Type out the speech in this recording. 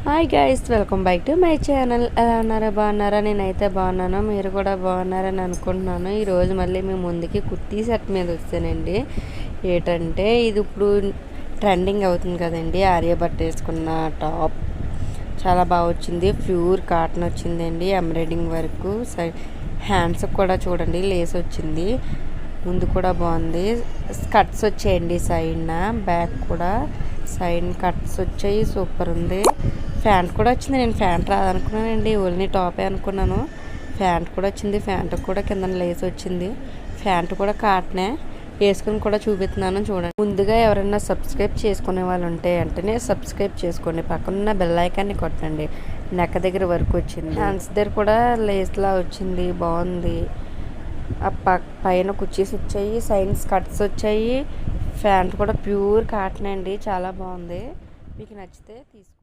Hi guys, welcome back to my channel. ఎలా ఉన్నారా? బాగున్నారా? నేనైతే బాగున్నాను. మీరు కూడా బాగున్నారని అనుకుంటున్నాను. ఈరోజు మళ్ళీ మేము ముందుకి కుర్తీ సెట్ మీద వచ్చానండి. ఏంటంటే ఇది ఇప్పుడు ట్రెండింగ్ అవుతుంది కదండి. ఆర్యభట్ట వేసుకున్న టాప్ చాలా బాగా వచ్చింది. ప్యూర్ కాటన్ వచ్చిందండి. ఎంబ్రాయిడింగ్ వర్క్ హ్యాండ్స్ కూడా చూడండి లేస్ వచ్చింది. ముందు కూడా బాగుంది. కట్స్ వచ్చాయండి సైడ్న, బ్యాక్ కూడా సైడ్ కట్స్ వచ్చాయి. సూపర్ ఉంది. ప్యాంట్ కూడా వచ్చింది. నేను ప్యాంట్ రాదనుకున్నానండి, ఓన్లీ టాపే అనుకున్నాను. ప్యాంట్ కూడా వచ్చింది. ప్యాంట్ కూడా కింద లేస్ వచ్చింది. ప్యాంట్ కూడా కాటనే. వేసుకుని కూడా చూపిస్తున్నాను చూడండి. ముందుగా ఎవరైనా సబ్స్క్రైబ్ చేసుకునే వాళ్ళు ఉంటే వెంటనే సబ్స్క్రైబ్ చేసుకోండి. పక్కనున్న బెల్ ఐకాన్ని కొట్టండి. నెక్క దగ్గర వరకు వచ్చింది. హ్యాండ్స్ దగ్గర కూడా లేస్లా వచ్చింది. బాగుంది. ఆ పైన కుర్చీస్ వచ్చాయి. సైడ్స్ కట్స్ వచ్చాయి. ప్యాంట్ కూడా ప్యూర్ కాటన్ అండి. చాలా బాగుంది. మీకు నచ్చితే తీసుకోండి.